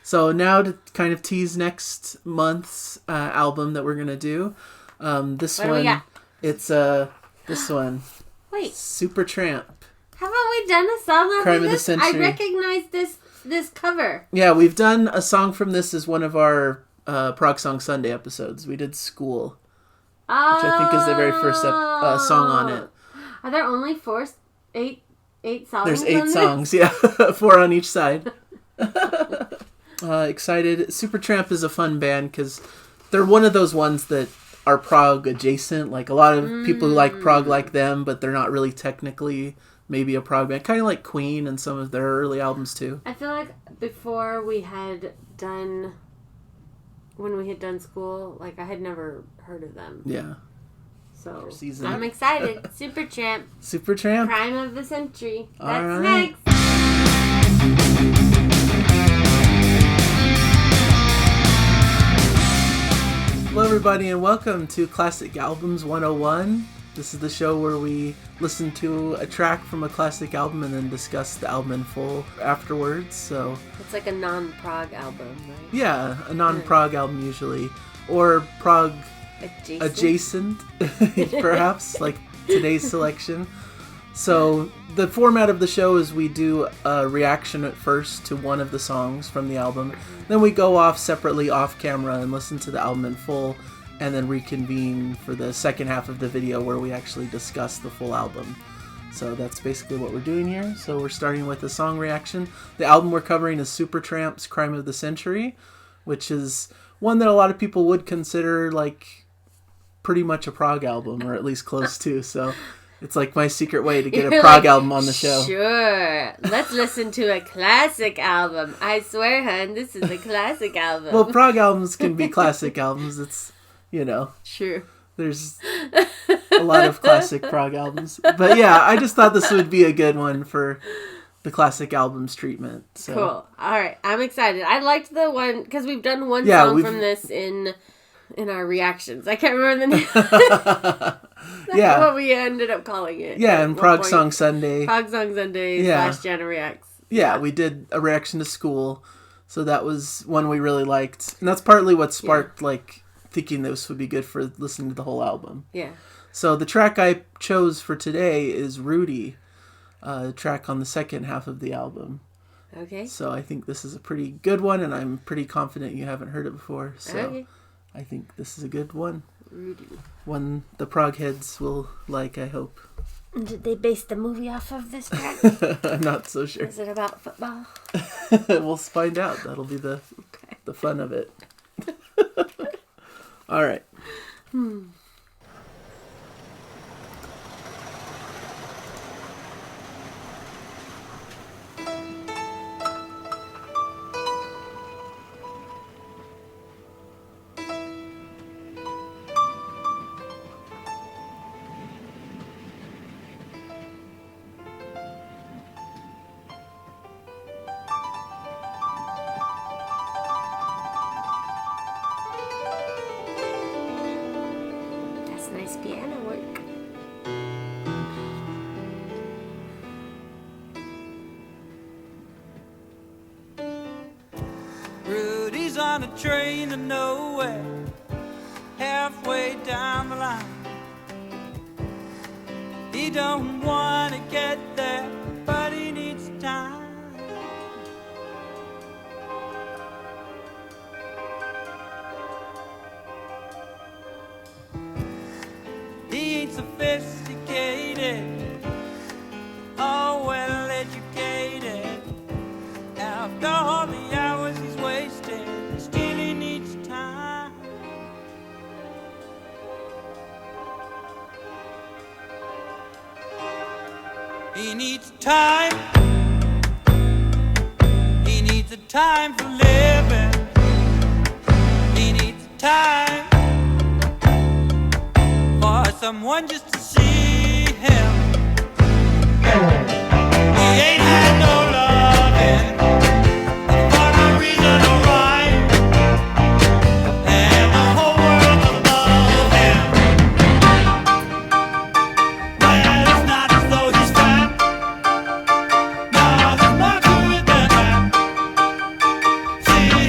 So now to kind of tease next month's album that we're going to do. This what one, do we got? It's this one. Wait. Supertramp. Haven't we done a song over Crime of the this? Century. I recognize this cover. Yeah, we've done a song from this as one of our Prog Song Sunday episodes. We did School, which I think is the very first song on it. Are there only eight songs? There's 8 songs, yeah. 4 on each side. Excited. Supertramp is a fun band because they're one of those ones that are prog adjacent. Like a lot of people who like prog like them, but they're not really technically maybe a prog band. Kind of like Queen and some of their early albums too. I feel like before when we had done School, like I had never heard of them. Yeah. So Season. I'm excited. Supertramp. Supertramp. Crime of the Century. All That's right. next. Hello everybody and welcome to Classic Albums 101. This is the show where we listen to a track from a classic album and then discuss the album in full afterwards. So It's like a non-prog album, right? yeah, a non-prog album usually. Or prog adjacent perhaps, like today's selection. So the format of the show is we do a reaction at first to one of the songs from the album. Then we go off separately off camera and listen to the album in full, and then reconvene for the second half of the video where we actually discuss the full album. So that's basically what we're doing here. So we're starting with a song reaction. The album we're covering is Supertramp's Crime of the Century, which is one that a lot of people would consider like pretty much a prog album, or at least close to. So it's like my secret way to get a prog album on the show. Sure. Let's listen to a classic album. I swear, hun, this is a classic album. Well, prog albums can be classic albums. It's, True. There's a lot of classic prog albums. But yeah, I just thought this would be a good one for the classic albums treatment. So. Cool. All right. I'm excited. I liked the one, because we've done one song from this in our reactions. I can't remember the name. That's what we ended up calling it. Yeah, and Prog Song Sunday. Prog Song Sunday / Jana Reacts. Yeah, we did a reaction to School. So that was one we really liked. And that's partly what sparked, thinking this would be good for listening to the whole album. Yeah. So the track I chose for today is Rudy, a track on the second half of the album. Okay. So I think this is a pretty good one, and I'm pretty confident you haven't heard it before. So okay. I think this is a good one. Rudy. One the prog heads will like, I hope. Did they base the movie off of this track? I'm not so sure. Is it about football? We'll find out. That'll be the fun of it. All right. Nice piano work. Rudy's on a train to nowhere, halfway down the line. He don't want to get there, but he needs time. He ain't sophisticated, or well educated. After all the hours he's wasted, still he needs time. He needs time. He needs a time for living. He needs time for someone just to see him. He ain't had no loving for no reason or rhyme, and the whole world's above him. Well, it's not as though he's fat. No, there's more to it than that. See,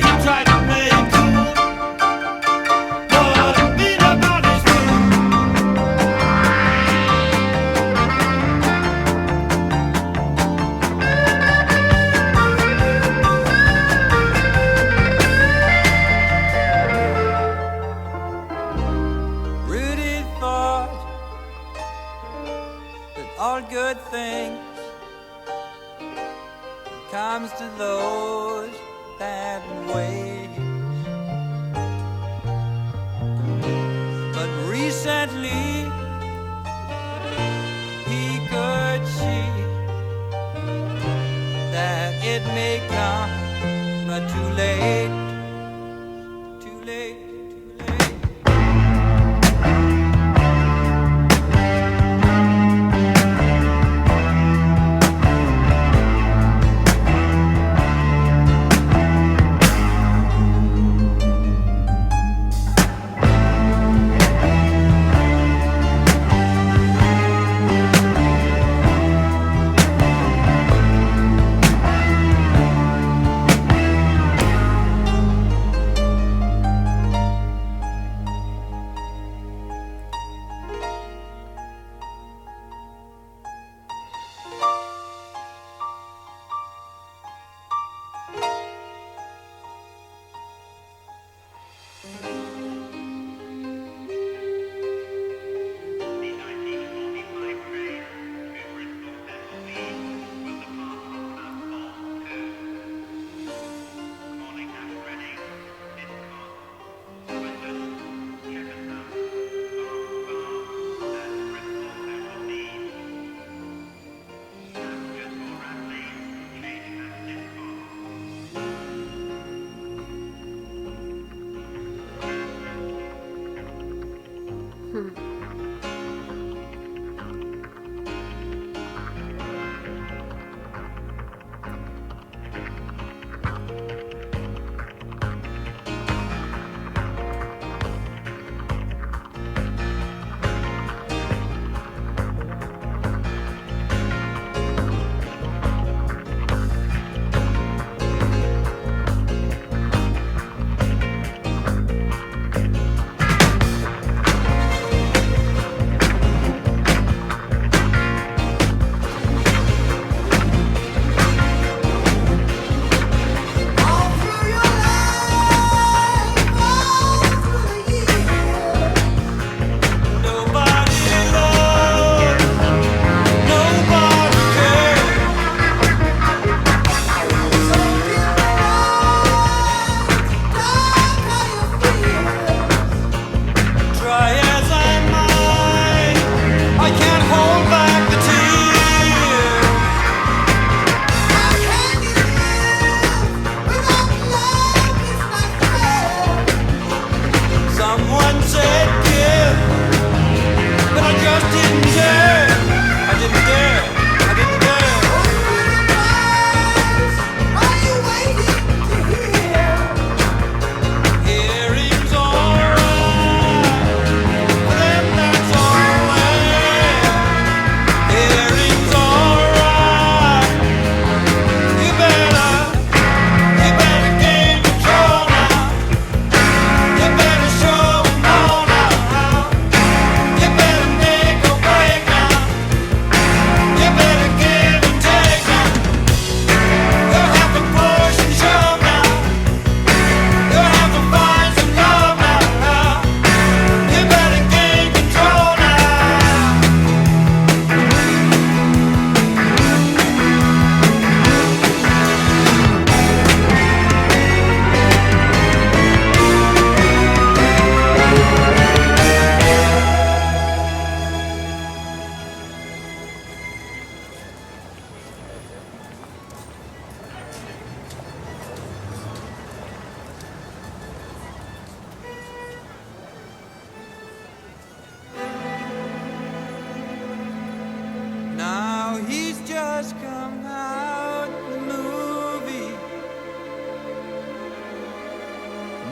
late, too late, too late.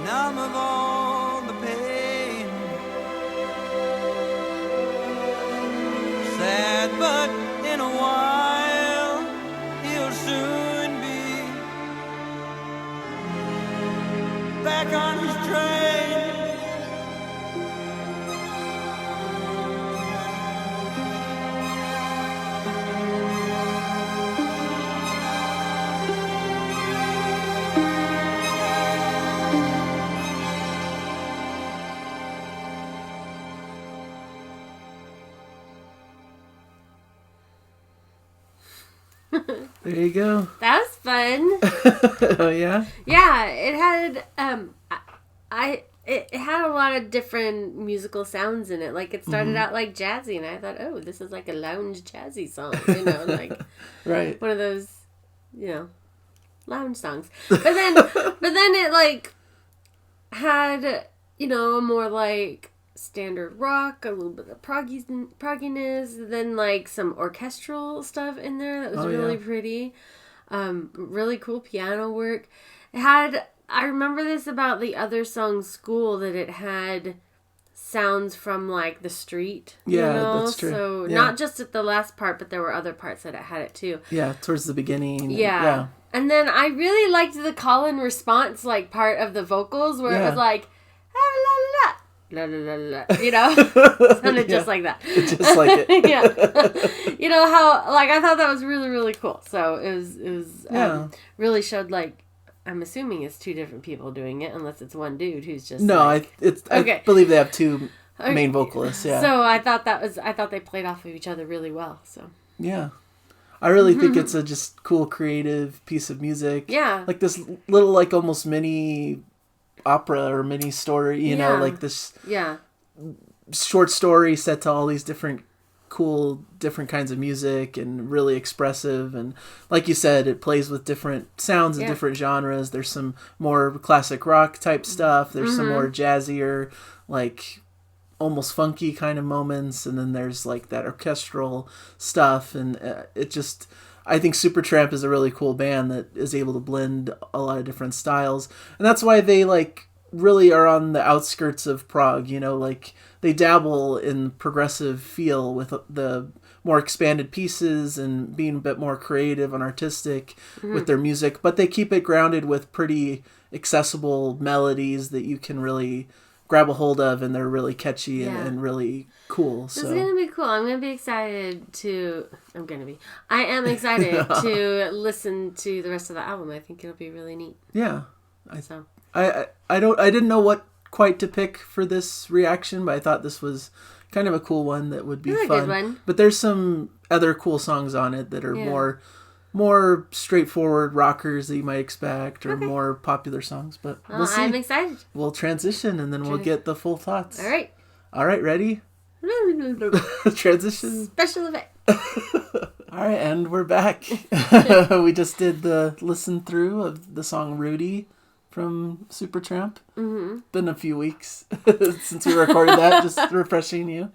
numb of all the pain. Sad, but in a while he'll soon be back on his train. There you go. That was fun. Oh yeah? Yeah, it had it had a lot of different musical sounds in it. Like it started out like jazzy, and I thought, oh, this is like a lounge jazzy song, like right. one of those, lounge songs. But then it like had, you know, a more like standard rock, a little bit of progginess, then like some orchestral stuff in there that was really pretty. Really cool piano work. It had, I remember this about the other song School, that it had sounds from like the street. Yeah, you know? that's true. So not just at the last part, but there were other parts that it had it too. Yeah, towards the beginning. Yeah. And then I really liked the call and response like part of the vocals where it was like la la la la, you know, sounded just like that. Just like it. Yeah. You know how, like, I thought that was really, really cool. So it was really showed, like, I'm assuming it's two different people doing it, unless it's one dude who's just I believe they have two main vocalists. Yeah. So I thought they played off of each other really well. So yeah. I really think it's a just cool, creative piece of music. Yeah. Like this little, like, almost mini opera or mini story, you know, like this short story set to all these different cool, different kinds of music and really expressive. And like you said, it plays with different sounds and different genres. There's some more classic rock type stuff. There's some more jazzier, like almost funky kind of moments. And then there's like that orchestral stuff. And it just, I think Supertramp is a really cool band that is able to blend a lot of different styles. And that's why they like really are on the outskirts of prog, you know, like they dabble in progressive feel with the more expanded pieces and being a bit more creative and artistic with their music, but they keep it grounded with pretty accessible melodies that you can really grab a hold of, and they're really catchy and really cool. So it's gonna be cool. I am excited to listen to the rest of the album. I think it'll be really neat. Yeah. I didn't know what quite to pick for this reaction, but I thought this was kind of a cool one that would be fun. A good one. But there's some other cool songs on it that are more straightforward rockers that you might expect, or more popular songs. But we'll see. I'm excited. We'll transition and then we'll get the full thoughts. All right, ready? Transition. Special effect. All right, and we're back. We just did the listen through of the song Rudy from Supertramp. Been a few weeks since we recorded that, just refreshing you.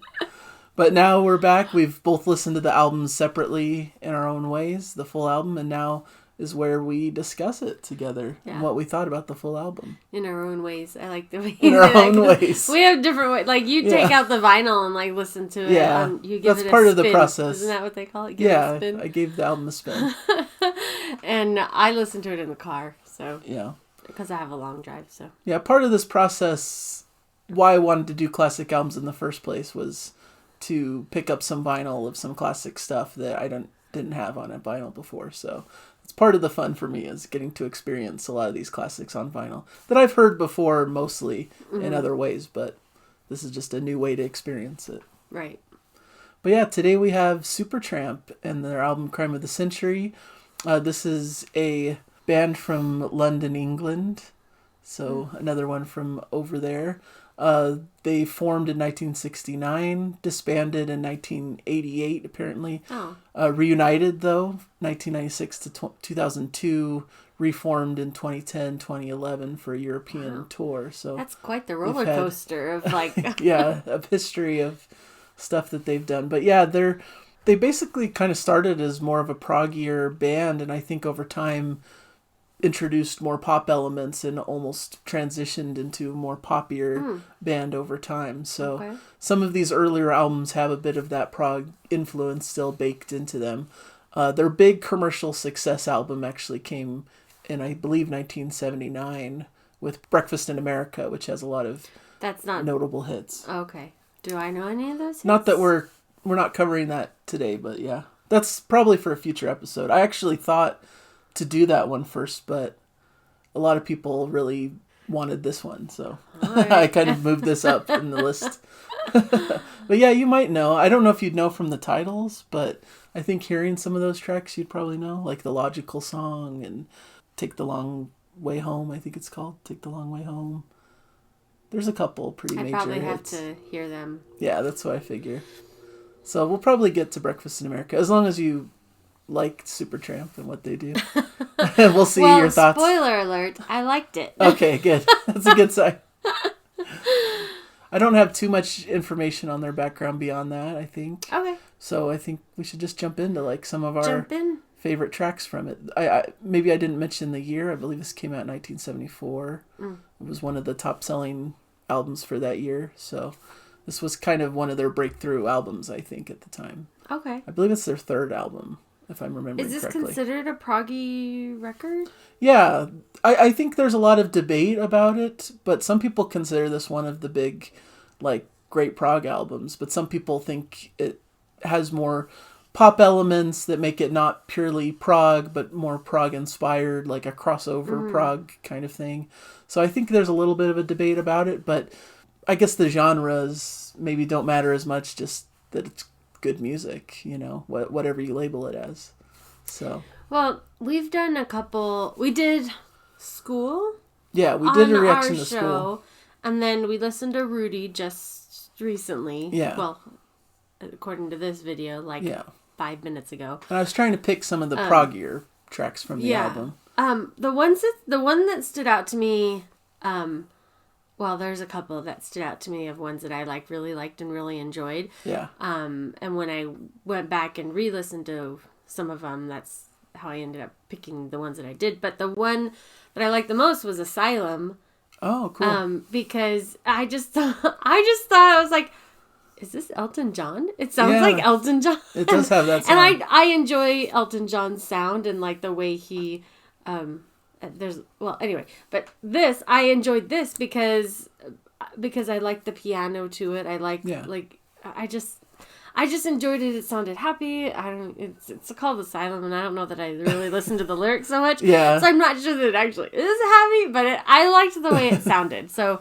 But now we're back. We've both listened to the albums separately in our own ways, the full album, and now is where we discuss it together and what we thought about the full album. In our own ways. I like the way in our own ways. We have different ways. Like, you take out the vinyl and, like, listen to it. Yeah, you give that's it part a of the spin. process. Isn't that what they call it? Give it a spin? I gave the album a spin. And I listen to it in the car, so. Yeah. Because I have a long drive, so. Yeah, part of this process, why I wanted to do classic albums in the first place, was to pick up some vinyl of some classic stuff that I didn't have on a vinyl before. So it's part of the fun for me, is getting to experience a lot of these classics on vinyl that I've heard before, mostly in other ways, but this is just a new way to experience it. Right. But yeah, today we have Supertramp and their album Crime of the Century. This is a band from London, England. So another one from over there. They formed in 1969, disbanded in 1988, apparently. Reunited, though, 1996 to 2002, reformed in 2010, 2011 for a European tour. So that's quite the roller coaster of, like... of history of stuff that they've done. But yeah, they basically kind of started as more of a proggier band, and I think over time introduced more pop elements and almost transitioned into a more poppier band over time. So some of these earlier albums have a bit of that prog influence still baked into them. Their big commercial success album actually came in, I believe, 1979 with Breakfast in America, which has a lot of notable hits. Okay. Do I know any of those hits? Not that we're not covering that today, but yeah. That's probably for a future episode. I actually thought to do that one first, but a lot of people really wanted this one, so I kind of moved this up in the list. But yeah, you might know. I don't know if you'd know from the titles, but I think hearing some of those tracks you'd probably know, like The Logical Song and Take the Long Way Home, I think it's called. Take the Long Way Home. There's a couple pretty major hits. I probably have to hear them. Yeah, that's what I figure. So we'll probably get to Breakfast in America, as long as you like Supertramp and what they do. We'll see your thoughts. Spoiler alert, I liked it. Okay, good. That's a good sign. I don't have too much information on their background beyond that, I think. Okay. So I think we should just jump into like some of our favorite tracks from it. Maybe I didn't mention the year. I believe this came out in 1974. It was one of the top selling albums for that year. So this was kind of one of their breakthrough albums, I think, at the time. Okay. I believe it's their third album, if I'm remembering correctly. Is this considered a proggy record? Yeah. I think there's a lot of debate about it, but some people consider this one of the big, like, great prog albums. But some people think it has more pop elements that make it not purely prog, but more prog inspired, like a crossover prog kind of thing. So I think there's a little bit of a debate about it, but I guess the genres maybe don't matter as much, just that it's good music, you know, whatever you label it as. So. Well, we've done a couple. We did School. Yeah, we did a reaction to School. And then we listened to Rudy just recently. Yeah. Well, according to this video, like 5 minutes ago. And I was trying to pick some of the proggier tracks from the album. The one that stood out to me, well, there's a couple that stood out to me of ones that I really liked and really enjoyed. Yeah. And when I went back and re-listened to some of them, that's how I ended up picking the ones that I did. But the one that I liked the most was Asylum. Oh, cool. Because I just thought, I was like, is this Elton John? It sounds like Elton John. It does have that sound. And I enjoy Elton John's sound and like the way he, anyway, but I enjoyed this because I liked the piano to it. I liked, I just enjoyed it. It sounded happy. It's called Asylum, and I don't know that I really listened to the lyrics so much. Yeah. So I'm not sure that it actually is happy, but I liked the way it sounded. So,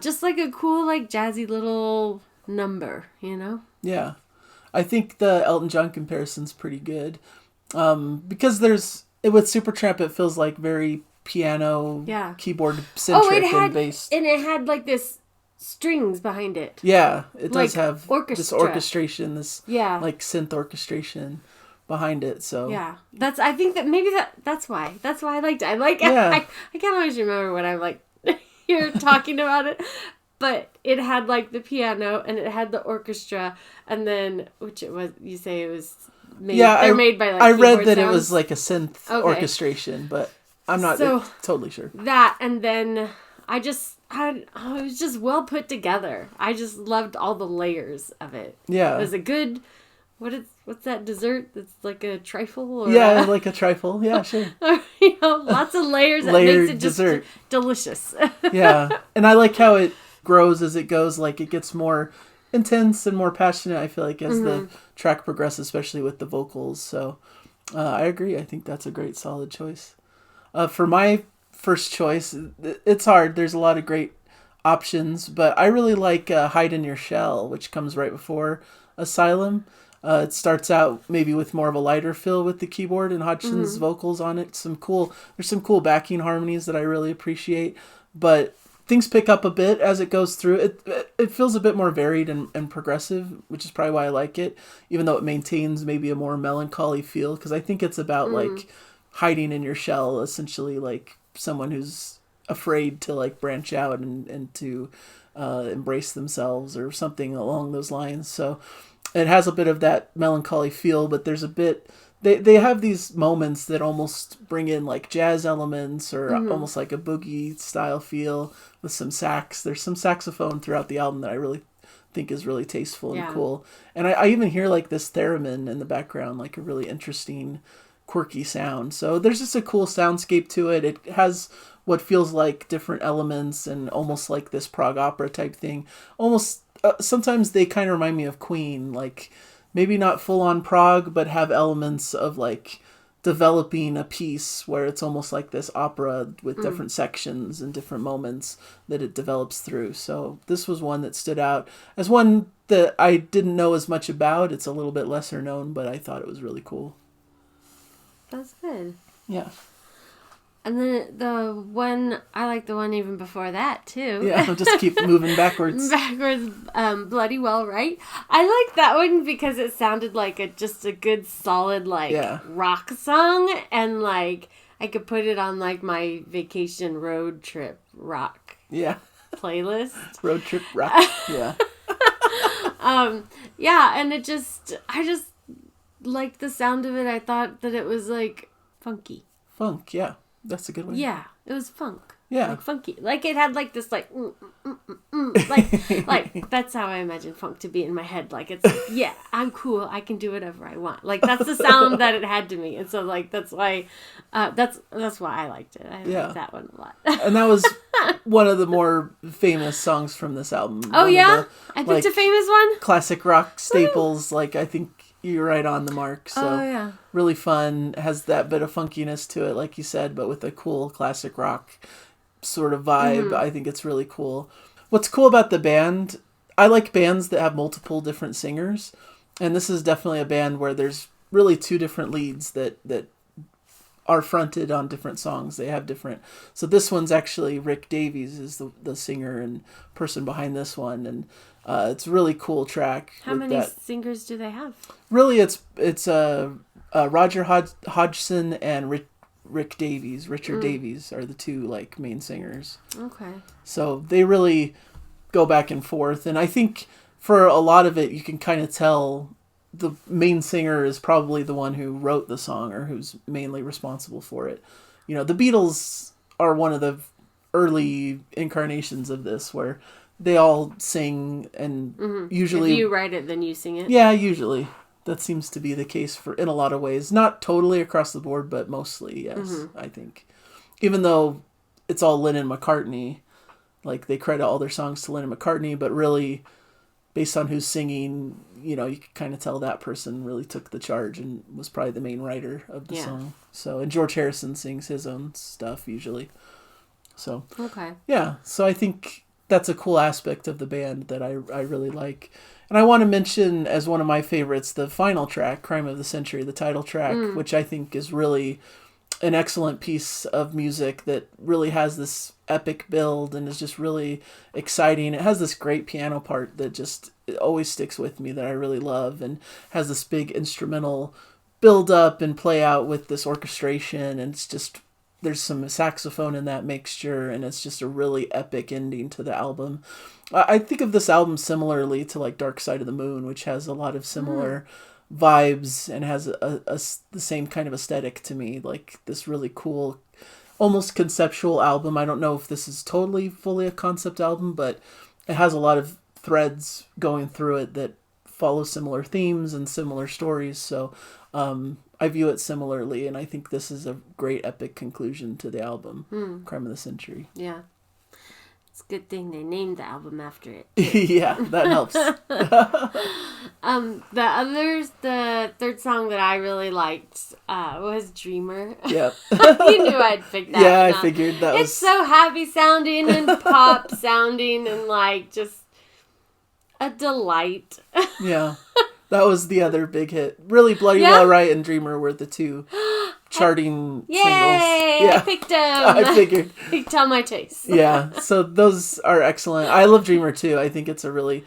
just like a cool, like jazzy little number, you know? Yeah. I think the Elton John comparison's pretty good. Because with Supertramp, it feels like very piano, keyboard centric and bass. And it had like this strings behind it. Yeah, it does have this orchestration, like synth orchestration behind it. So yeah, I think that that's why I liked it. I can't always remember when I'm like here talking about it, but it had like the piano and it had the orchestra, and then you say it was made. Yeah, they're made by like I read that sounds. It was like a synth orchestration, but I'm not totally sure. That, and then it was just well put together. I just loved all the layers of it. Yeah. It was a good, what's that dessert? It's like a trifle? Or like a trifle. Yeah, sure. Lots of layers that makes it just delicious. Yeah. And I like how it grows as it goes. Like it gets more intense and more passionate, I feel like, as the track progresses, especially with the vocals. So I agree. I think that's a great, solid choice. For my first choice, it's hard. There's a lot of great options, but I really like Hide in Your Shell, which comes right before Asylum. It starts out maybe with more of a lighter feel with the keyboard and Hodgson's vocals on it. There's some cool backing harmonies that I really appreciate, but things pick up a bit as it goes through. It feels a bit more varied and progressive, which is probably why I like it, even though it maintains maybe a more melancholy feel, because I think it's about like hiding in your shell, essentially, like someone who's afraid to like branch out and to embrace themselves or something along those lines. So it has a bit of that melancholy feel, but there's a bit, they have these moments that almost bring in like jazz elements or almost like a boogie style feel with some sax. There's some saxophone throughout the album that I really think is really tasteful and cool. And I even hear like this theremin in the background, like a really interesting, quirky sound. So there's just a cool soundscape to it. It has what feels like different elements and almost like this prog opera type thing. Almost sometimes they kind of remind me of Queen, like maybe not full on prog, but have elements of like developing a piece where it's almost like this opera with different sections and different moments that it develops through. So this was one that stood out as one that I didn't know as much about. It's a little bit lesser known, but I thought it was really cool. That's good. Yeah. And then the one, I like the one even before that, too. Yeah, I'll just keep moving backwards. Bloody Well Right. I like that one because it sounded like just a good, solid, rock song. And, I could put it on, my vacation road trip rock playlist. Road trip rock, yeah. And I just liked the sound of it. I thought that it was, funky. Funk, yeah. That's a good one. Yeah, it was funk. Yeah. Funky. It had this that's how I imagine funk to be in my head. It's I'm cool. I can do whatever I want. That's the sound that it had to me. And so that's why that's why I liked it. I liked that one a lot. And that was one of the more famous songs from this album. Oh, yeah? I picked a famous one? Classic rock staples. I think you're right on the mark. So really fun. Has that bit of funkiness to it, like you said, but with a cool classic rock sort of vibe. Mm-hmm. I think it's really cool. What's cool about the band, I like bands that have multiple different singers, and this is definitely a band where there's really two different leads that are fronted on different songs. They have different. So this one's actually Rick Davies is the singer and person behind this one, and it's a really cool track. How many singers do they have? Really, it's Roger Hodgson and Richard Davies are the two main singers. Okay. So they really go back and forth, and I think for a lot of it you can kind of tell the main singer is probably the one who wrote the song or who's mainly responsible for it. The Beatles are one of the early incarnations of this where they all sing and usually... If you write it, then you sing it? Yeah, usually. That seems to be the case in a lot of ways. Not totally across the board, but mostly, yes, I think. Even though it's all Lennon McCartney, they credit all their songs to Lennon McCartney, but really, based on who's singing, you can kind of tell that person really took the charge and was probably the main writer of the song. So, and George Harrison sings his own stuff usually. So, okay. Yeah, so I think that's a cool aspect of the band that I really like. And I want to mention as one of my favorites, the final track, Crime of the Century, the title track, which I think is really an excellent piece of music that really has this epic build and is just really exciting. It has this great piano part that just always sticks with me that I really love, and has this big instrumental build up and play out with this orchestration, and it's just... There's some saxophone in that mixture, and it's just a really epic ending to the album. I think of this album similarly to Dark Side of the Moon, which has a lot of similar vibes and has the same kind of aesthetic to me. This really cool, almost conceptual album. I don't know if this is totally fully a concept album, but it has a lot of threads going through it that follow similar themes and similar stories. So, I view it similarly, and I think this is a great epic conclusion to the album, Crime of the Century. Yeah. It's a good thing they named the album after it. Yeah, that helps. The third song that I really liked was Dreamer. Yep. You knew I'd pick that. Yeah, I figured that was... It's so happy sounding and pop sounding and just a delight. Yeah. That was the other big hit. Really, Bloody Well Right and Dreamer were the two charting singles. Yeah. I picked them. I figured. You can tell my taste. Yeah, so those are excellent. I love Dreamer too. I think it's a really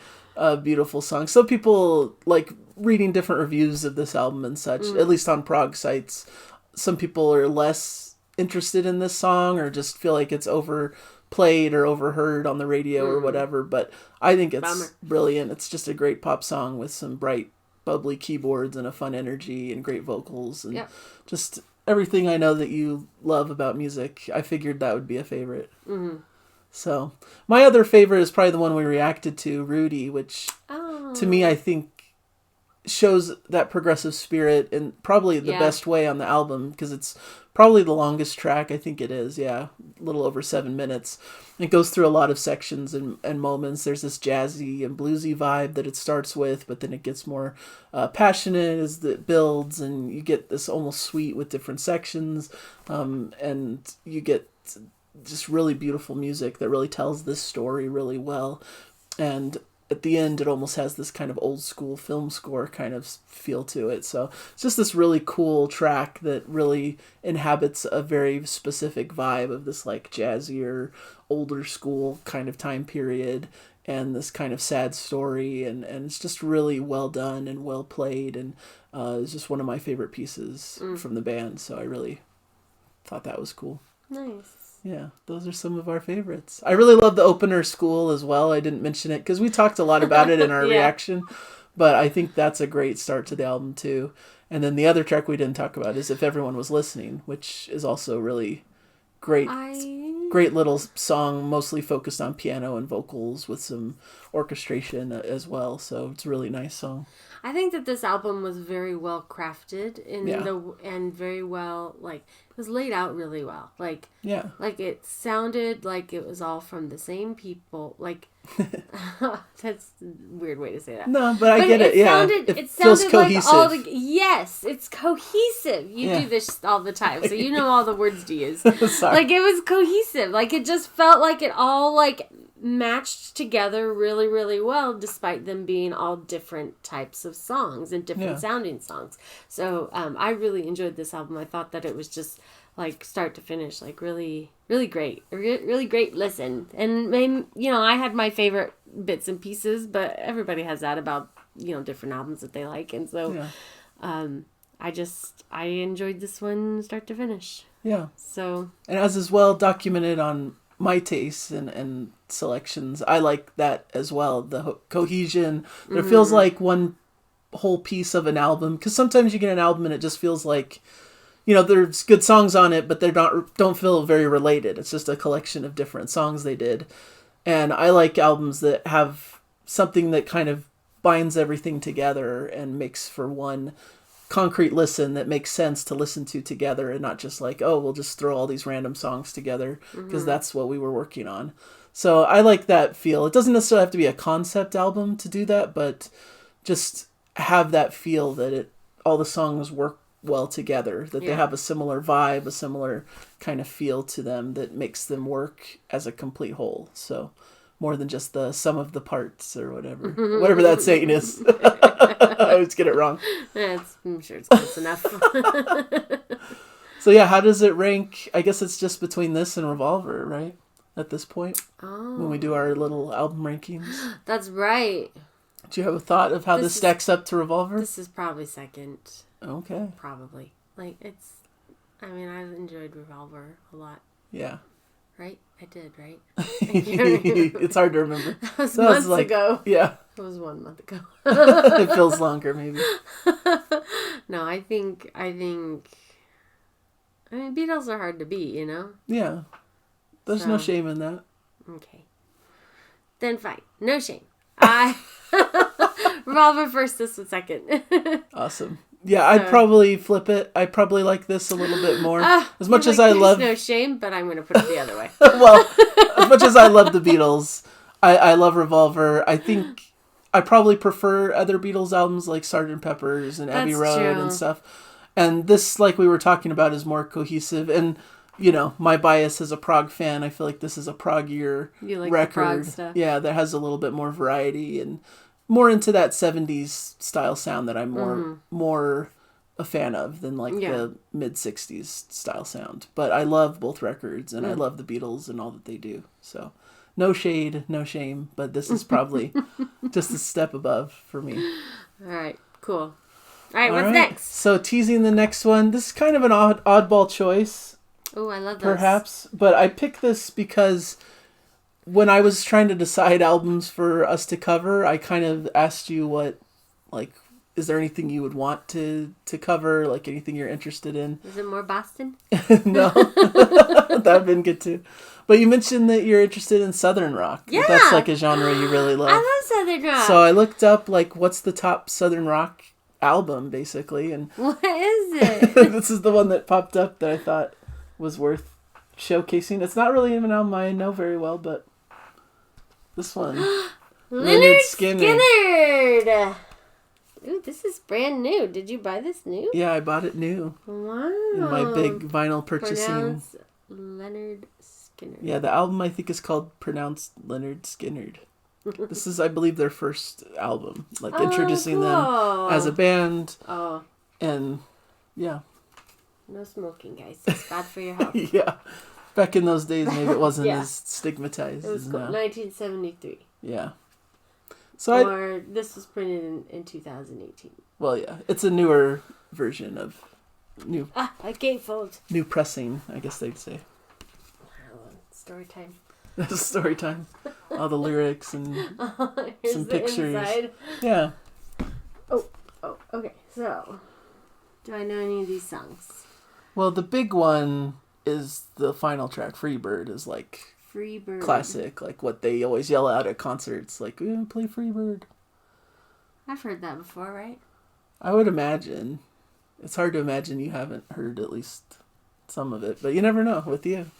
beautiful song. Some people like reading different reviews of this album and such, at least on prog sites. Some people are less interested in this song or just feel like it's overplayed or overheard on the radio or whatever, but I think it's brilliant. It's just a great pop song with some bright, bubbly keyboards and a fun energy and great vocals and just everything I know that you love about music. I figured that would be a favorite. So my other favorite is probably the one we reacted to, Rudy, which to me I think shows that progressive spirit in probably the best way on the album, because it's probably the longest track. I think it is, a little over 7 minutes. It goes through a lot of sections and moments. There's this jazzy and bluesy vibe that it starts with, but then it gets more passionate as it builds, and you get this almost sweet with different sections, and you get just really beautiful music that really tells this story really well. And at the end, it almost has this kind of old school film score kind of feel to it. So it's just this really cool track that really inhabits a very specific vibe of this like jazzier, older school kind of time period and this kind of sad story. And it's just really well done and well played. And it's just one of my favorite pieces from the band. So I really thought that was cool. Nice. Yeah, those are some of our favorites. I really love the opener, School, as well. I didn't mention it because we talked a lot about it in our reaction, but I think that's a great start to the album too. And then the other track we didn't talk about is If Everyone Was Listening, which is also really great. Great little song, mostly focused on piano and vocals with some orchestration as well. So it's a really nice song. I think that this album was very well crafted and very well, like, it was laid out really well. Like, like it sounded like it was all from the same people. Like, that's a weird way to say that. No, but I get it. Yeah, it feels cohesive. Yes, it's cohesive. You do this all the time, so you know all the words to use. Like, it was cohesive. Like, it just felt like it all, like, matched together really, really well, despite them being all different types of songs and different sounding songs. So I really enjoyed this album. I thought that it was just like start to finish, like really, really great, really great listen. And I had my favorite bits and pieces, but everybody has that about different albums that they like, and so I enjoyed this one start to finish. Yeah. So, and as well documented on my tastes and selections, I like that as well. The cohesion. It feels like one whole piece of an album, because sometimes you get an album and it just feels like, there's good songs on it, but they don't feel very related. It's just a collection of different songs they did. And I like albums that have something that kind of binds everything together and makes for one concrete listen that makes sense to listen to together, and not just like, oh, we'll just throw all these random songs together because that's what we were working on. So I like that feel. It doesn't necessarily have to be a concept album to do that, but just have that feel that all the songs work well together, that they have a similar vibe, a similar kind of feel to them that makes them work as a complete whole. So more than just the sum of the parts or whatever that saying is. I always get it wrong. I'm sure it's close enough. So yeah, how does it rank? I guess it's just between this and Revolver, right? At this point, when we do our little album rankings. That's right. Do you have a thought of how this stacks up to Revolver? This is probably second. Okay. Probably. Like, I've enjoyed Revolver a lot. Yeah. Right? I did, right? It's hard to remember. That was months ago. Yeah. It was 1 month ago. It feels longer, maybe. No, I think Beatles are hard to beat, Yeah. There's no shame in that. Okay. Then fine. No shame. Revolver first, this one second. Awesome. Yeah, I'd probably flip it. I probably like this a little bit more. As much as I love... no shame, but I'm going to put it the other way. Well, as much as I love the Beatles, I love Revolver. I think I probably prefer other Beatles albums like Sgt. Pepper's and Abbey Road and stuff. And this, like we were talking about, is more cohesive. And, my bias as a prog fan, I feel like this is a proggier record. The prog stuff. Yeah, that has a little bit more variety and more into that 70s style sound that I'm more a fan of than like the mid 60s style sound. But I love both records, and I love the Beatles and all that they do. So no shade, no shame, but this is probably just a step above for me. All right, cool. All right, what's next? So Teasing, the next one. This is kind of an oddball choice. Oh, I love this. Perhaps, but I picked this because when I was trying to decide albums for us to cover, I kind of asked you is there anything you would want to cover? Like anything you're interested in? Is it more Boston? No. That would have been good too. But you mentioned that you're interested in Southern rock. Yeah. That's like a genre you really love. I love Southern rock. So I looked up what's the top Southern rock album, basically. And what is it? This is the one that popped up that I thought was worth showcasing. It's not really even an album I know very well, but this one. Lynyrd Skynyrd. Ooh, this is brand new. Did you buy this new? Yeah, I bought it new. Wow. In my big vinyl purchasing. Pronounced Lynyrd Skynyrd. Yeah, the album I think is called Pronounced Lynyrd Skynyrd. This is, I believe, their first album. Like, introducing them as a band. Oh. And, yeah. No smoking, guys. It's bad for your health. Yeah. Back in those days, maybe it wasn't as stigmatized it was as cool. now. 1973. Yeah. So or this was printed in 2018. Well, yeah. It's a newer version of new... a gatefold. New pressing, I guess they'd say. Story time. Story time. All the lyrics and some pictures. Inside. Yeah. Oh, okay. So, do I know any of these songs? Well, the big one is the final track, Freebird, is like Freebird. Classic, like what they always yell out at concerts, like, play Freebird. I've heard that before, right? I would imagine. It's hard to imagine you haven't heard at least some of it, but you never know with you.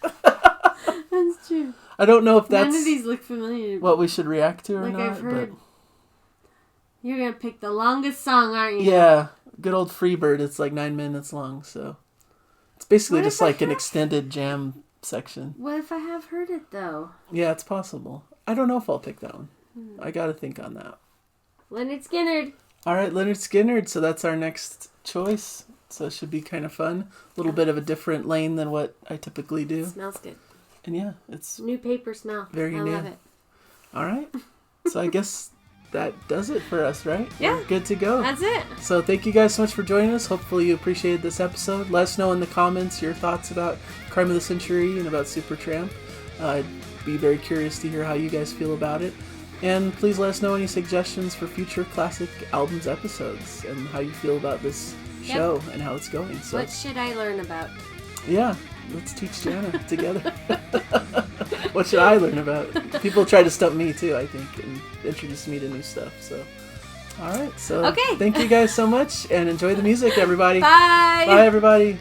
That's true. I don't know if that's none of these look familiar. What we should react to or like not. I've heard. But... You're gonna pick the longest song, aren't you? Yeah, good old Freebird. It's like 9 minutes long, so it's basically just like an extended jam section. What if I have heard it though? Yeah, it's possible. I don't know if I'll pick that one. I gotta think on that. Leonard Skinner. All right, Leonard Skinner. So that's our next choice. So it should be kind of fun. A little bit of a different lane than what I typically do. It smells good. And yeah, it's new paper smell. Very new. I love it. All right. So I guess that does it for us, right? Yeah. We're good to go. That's it. So thank you guys so much for joining us. Hopefully you appreciated this episode. Let us know in the comments your thoughts about Crime of the Century and about Supertramp. I'd be very curious to hear how you guys feel about it. And please let us know any suggestions for future classic albums episodes and how you feel about this show and how it's going. So what should I learn about? Yeah, let's teach Jana together. What should I learn about? People try to stump me too, I think, and introduce me to new stuff. So, all right. So, okay. Thank you guys so much, and enjoy the music, everybody. Bye. Bye, everybody.